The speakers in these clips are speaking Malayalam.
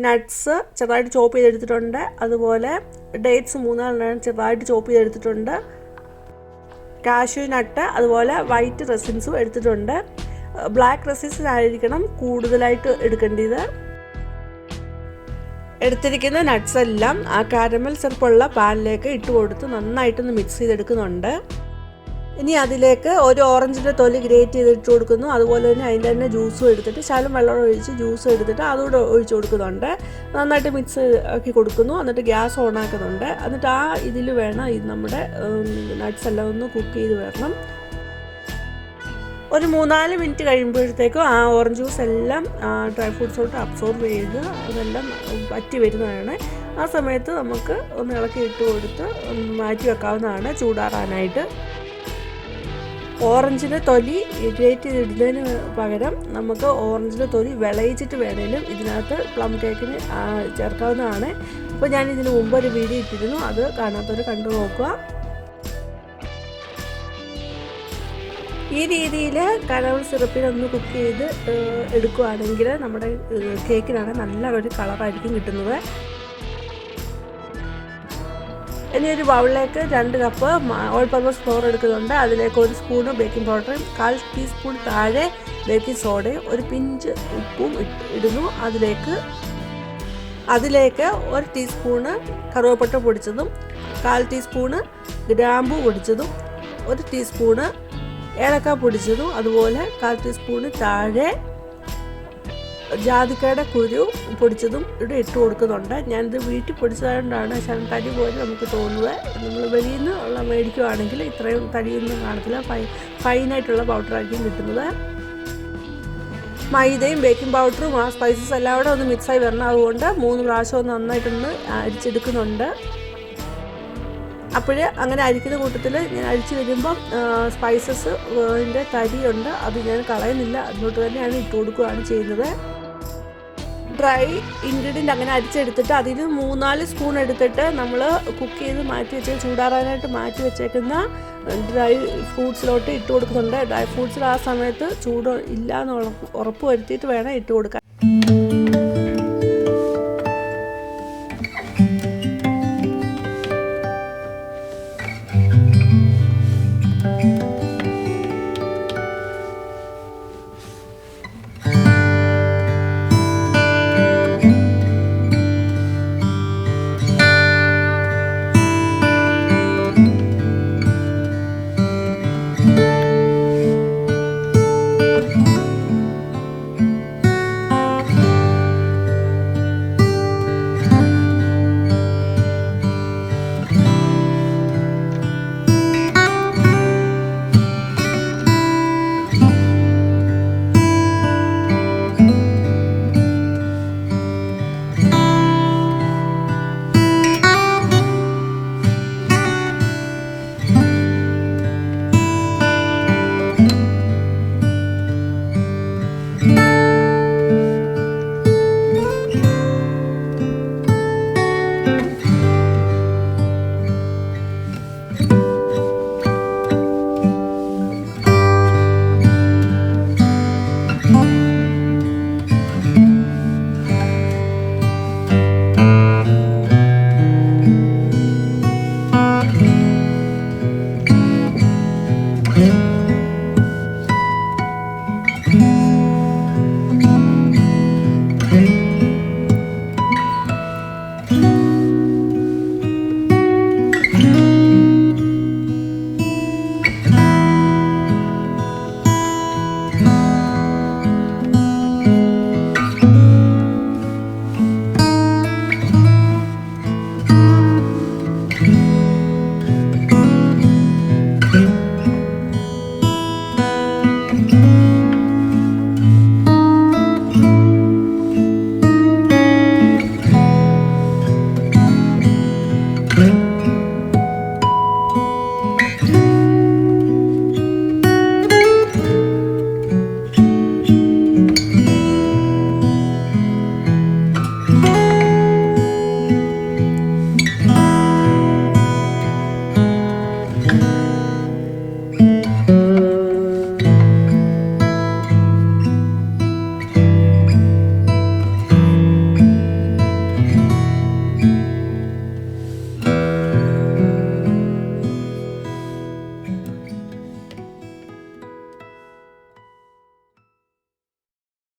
നട്ട്സ് ചെറുതായിട്ട് ചോപ്പ് ചെയ്തെടുത്തിട്ടുണ്ട്. അതുപോലെ ഡേറ്റ്സ് 3 ചെറുതായിട്ട് ചോപ്പ് ചെയ്തെടുത്തിട്ടുണ്ട്. കാഷ്യൂ നട്ട് അതുപോലെ വൈറ്റ് റെസിൻസും എടുത്തിട്ടുണ്ട്. ബ്ലാക്ക് റെസിൻസ് ആയിരിക്കണം കൂടുതലായിട്ട് എടുക്കേണ്ടത്. എടുത്തിരിക്കുന്ന നട്ട്സ് എല്ലാം ആ കാരമൽ സിറപ്പുള്ള പാനിലേക്ക് ഇട്ട് കൊടുത്ത് നന്നായിട്ടൊന്ന് മിക്സ് ചെയ്തെടുക്കുന്നുണ്ട്. ഇനി അതിലേക്ക് ഒരു ഓറഞ്ചിൻ്റെ തൊലി ഗ്രേറ്റ് ചെയ്തിട്ട് കൊടുക്കുന്നു. അതുപോലെ തന്നെ അതിൻ്റെ തന്നെ ജ്യൂസും എടുത്തിട്ട് ശകലം വെള്ളം ഒഴിച്ച് ജ്യൂസും എടുത്തിട്ട് അതുകൂടെ ഒഴിച്ച് കൊടുക്കുന്നുണ്ട്. നന്നായിട്ട് മിക്സ് ആക്കി കൊടുക്കുന്നു. എന്നിട്ട് ഗ്യാസ് ഓൺ ആക്കുന്നുണ്ട്. എന്നിട്ട് ആ ഇതിൽ വേണം ഇത് നമ്മുടെ നട്ട്സ് എല്ലാം ഒന്ന് കുക്ക് ചെയ്ത് വരണം. ഒരു 3-4 മിനിറ്റ് കഴിയുമ്പോഴത്തേക്കും ആ ഓറഞ്ച് ജ്യൂസ് എല്ലാം ഡ്രൈ ഫ്രൂട്ട്സോട്ട് അബ്സോർബ് ചെയ്ത് അതെല്ലാം വറ്റി വരുന്നതാണ്. ആ സമയത്ത് നമുക്ക് ഒന്ന് ഇളക്കി ഇട്ട് കൊടുത്ത് മാറ്റി വെക്കാവുന്നതാണ് ചൂടാറാനായിട്ട്. ഓറഞ്ചിൻ്റെ തൊലി ഗ്രേറ്റ് ചെയ്തിടുന്നതിന് പകരം നമുക്ക് ഓറഞ്ചിൻ്റെ തൊലി വിളയിച്ചിട്ട് വേണേലും ഇതിനകത്ത് പ്ലം കേക്കിന് ചേർക്കാവുന്നതാണ്. അപ്പോൾ ഞാൻ ഇതിന് മുമ്പ് ഒരു വീഡിയോ ഇട്ടിരുന്നു, അത് കാണാത്തവർ കണ്ടു നോക്കുക. ഈ രീതിയിൽ കാരമൽ സിറപ്പിലൊന്ന് കുക്ക് ചെയ്ത് എടുക്കുകയാണെങ്കിൽ നമ്മുടെ കേക്കിനാണ് നല്ല ഒരു കളറായിരിക്കും കിട്ടുന്നത്. ഇനി ഒരു ബൗളിലേക്ക് 2 കപ്പ് ഓൾ പർപ്പസ് ഫ്ലോർ എടുക്കുന്നുണ്ട്. അതിലേക്ക് 1 സ്പൂണ് ബേക്കിംഗ് പൗഡറും 1/4 ടീസ്പൂൺ താഴെ ബേക്കിംഗ് സോഡയും 1 പിഞ്ച് ഉപ്പും ഇടുന്നു. അതിലേക്ക് 1 ടീസ്പൂണ് കറുവപ്പട്ട പൊടിച്ചതും 1/4 ടീസ്പൂണ് ഗ്രാമ്പൂ പൊടിച്ചതും 1 ടീസ്പൂണ് ഏലക്ക പൊടിച്ചതും അതുപോലെ 1/4 ടീസ്പൂണ് താഴെ ജാതിക്കയുടെ കുരു പൊടിച്ചതും ഇവിടെ ഇട്ട് കൊടുക്കുന്നുണ്ട്. ഞാനിത് വീട്ടിൽ പൊടിച്ചതുകൊണ്ടാണ് തടി പോലെ നമുക്ക് തോന്നുന്നത്. നമ്മൾ വെളിയിൽ നിന്ന് മേടിക്കുകയാണെങ്കിൽ ഇത്രയും തടിയൊന്നും കാണത്തില്ല, ഫൈനായിട്ടുള്ള പൗഡറായിരിക്കും കിട്ടുന്നത്. മൈദയും ബേക്കിംഗ് പൗഡറും ആ സ്പൈസസ് എല്ലാം കൂടെ ഒന്ന് മിക്സായി വരണം. അതുകൊണ്ട് 3 പ്രാവശ്യം ഒന്ന് നന്നായിട്ടൊന്ന് അരിച്ചെടുക്കുന്നുണ്ട്. അപ്പോൾ അങ്ങനെ അരിക്കുന്ന കൂട്ടത്തിൽ ഞാൻ അരിച്ച് വരുമ്പം സ്പൈസസ് ൻ്റെ തരിയുണ്ട്, അത് ഞാൻ കളയുന്നില്ല, അതിലോട്ട് തന്നെയാണ് ഇട്ട് കൊടുക്കുകയാണ് ചെയ്യുന്നത്. ഡ്രൈ ഇൻഗ്രീഡിയൻ്റ് അങ്ങനെ അരിച്ചെടുത്തിട്ട് അതിൽ 3-4 സ്പൂൺ എടുത്തിട്ട് നമ്മൾ കുക്ക് ചെയ്ത് മാറ്റി വെച്ച് ചൂടാറാനായിട്ട് മാറ്റി വെച്ചേക്കുന്ന ഡ്രൈ ഫ്രൂട്ട്സിലോട്ട് ഇട്ട് കൊടുക്കുന്നുണ്ട്. ഡ്രൈ ഫ്രൂട്ട്സിൽ ആ സമയത്ത് ചൂട് ഇല്ല എന്ന് ഉറപ്പ് വരുത്തിയിട്ട് വേണം ഇട്ട് കൊടുക്കാൻ.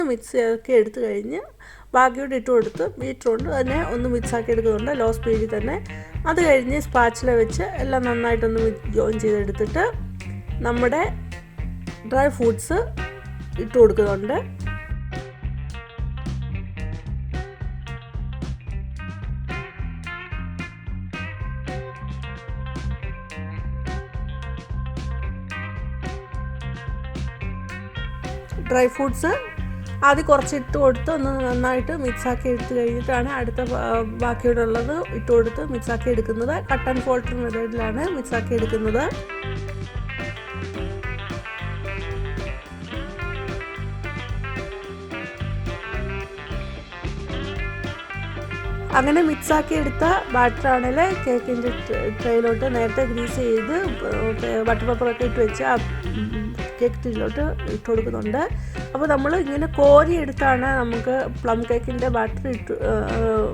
മിക്സ് ആക്കി എടുത്തു കഴിഞ്ഞ് ബാക്കിയോട് ഇട്ട് കൊടുത്ത് ബീറ്റർ കൊണ്ട് തന്നെ ഒന്ന് മിക്സ് ആക്കി എടുക്കുന്നുണ്ട് ലോ സ്പീഡിൽ തന്നെ. അത് കഴിഞ്ഞ് സ്പാച്ചില വെച്ച് എല്ലാം നന്നായിട്ടൊന്ന് ജോയിൻ ചെയ്തെടുത്തിട്ട് നമ്മുടെ ഡ്രൈ ഫ്രൂട്ട്സ് ഇട്ട് കൊടുക്കുന്നുണ്ട്. ഡ്രൈ ഫ്രൂട്ട്സ് ആദ്യം കുറച്ചിട്ട് കൊടുത്ത് ഒന്ന് നന്നായിട്ട് മിക്സാക്കി എടുത്ത് കഴിഞ്ഞിട്ടാണ് അടുത്ത ബാക്കിയോടെ ഉള്ളത് ഇട്ട് കൊടുത്ത് മിക്സാക്കി എടുക്കുന്നത്. കട്ട് ആൻഡ് ഫോൾഡർ മെത്തേഡിലാണ് മിക്സാക്കി എടുക്കുന്നത്. അങ്ങനെ മിക്സാക്കി എടുത്ത ബാറ്ററാണെങ്കിൽ കേക്കിൻ്റെ ട്രേയിലോട്ട് നേരത്തെ ഗ്രീസ് ചെയ്ത് ബട്ടർ പേപ്പറൊക്കെ ഇട്ട് വെച്ച് ആ കേക്ക് ട്രേയിലോട്ട് ഇട്ട് കൊടുക്കുന്നുണ്ട്. അപ്പോൾ നമ്മൾ ഇങ്ങനെ കോരി എടുത്താണ് നമുക്ക് പ്ലം കേക്കിൻ്റെ ബാറ്റർ ഇട്ട്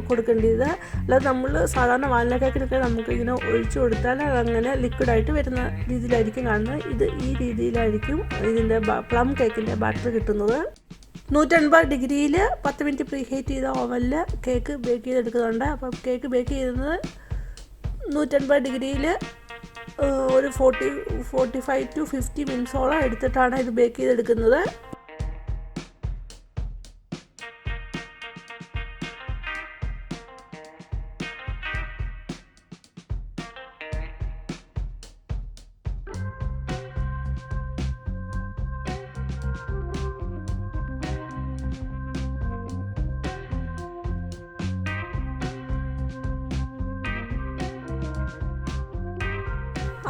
കൊടുക്കേണ്ടത്. അല്ലാതെ നമ്മൾ സാധാരണ വാനില കേക്കിനൊക്കെ നമുക്ക് ഇങ്ങനെ ഒഴിച്ചു കൊടുത്താൽ അതങ്ങനെ ലിക്വിഡായിട്ട് വരുന്ന രീതിയിലായിരിക്കും കാണുന്നത്. ഈ രീതിയിലായിരിക്കും ഇതിൻ്റെ പ്ലം കേക്കിൻ്റെ ബാറ്റർ കിട്ടുന്നത്. 180 ഡിഗ്രിയിൽ 10 മിനിറ്റ് പ്രീ ഹീറ്റ് ചെയ്ത ഓവനിൽ കേക്ക് ബേക്ക് ചെയ്തെടുക്കുന്നുണ്ട്. അപ്പം കേക്ക് ബേക്ക് ചെയ്യുന്നത് 180 ഡിഗ്രിയിൽ ഒരു 45 to 50 മിനിറ്റ്സോളം എടുത്തിട്ടാണ് ഇത് ബേക്ക് ചെയ്തെടുക്കുന്നത്.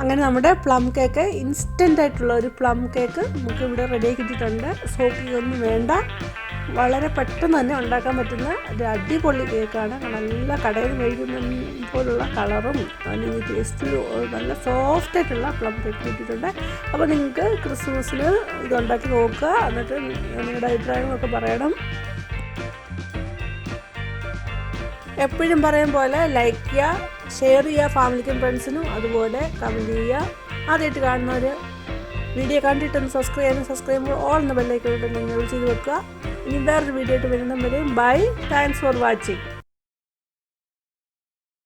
അങ്ങനെ നമ്മുടെ പ്ലം കേക്ക് ഇൻസ്റ്റൻ്റ് ആയിട്ടുള്ള ഒരു പ്ലം കേക്ക് നമുക്ക് ഇവിടെ റെഡിയാക്കി കിട്ടിയിട്ടുണ്ട്. സോക്കിംഗ് ഒന്നും വേണ്ട, വളരെ പെട്ടെന്ന് തന്നെ ഉണ്ടാക്കാൻ പറ്റുന്ന ഒരു അടിപൊളി കേക്കാണ്. നല്ല കടയിൽ നിന്ന് കഴിക്കുന്ന പോലുള്ള കളറും അല്ലെങ്കിൽ ടേസ്റ്റും നല്ല സോഫ്റ്റ് ആയിട്ടുള്ള പ്ലം കേക്ക് കിട്ടിയിട്ടുണ്ട്. അപ്പോൾ നിങ്ങൾക്ക് ക്രിസ്മസിന് ഇതുണ്ടാക്കി നോക്കുക, എന്നിട്ട് നിങ്ങളുടെ അഭിപ്രായങ്ങളൊക്കെ പറയണം. എപ്പോഴും പറയും പോലെ ലൈക്ക് ചെയ്യുക, ഷെയർ ചെയ്യുക ഫാമിലിക്കും ഫ്രണ്ട്സിനും, അതുപോലെ കമൻറ്റ് ചെയ്യുക. ആദ്യമായിട്ട് കാണുന്നവർ വീഡിയോ കണ്ടിട്ടൊന്ന് സബ്സ്ക്രൈബ് ചെയ്യുമ്പോൾ ഓൾ എന്ന ബെല്ലൈക്കൺ നിങ്ങൾ ചെയ്ത് വെക്കുക. ഇനി വേറൊരു വീഡിയോ ആയിട്ട് വരുന്നവരെയും ബൈ, താങ്ക്സ് ഫോർ വാച്ചിങ്.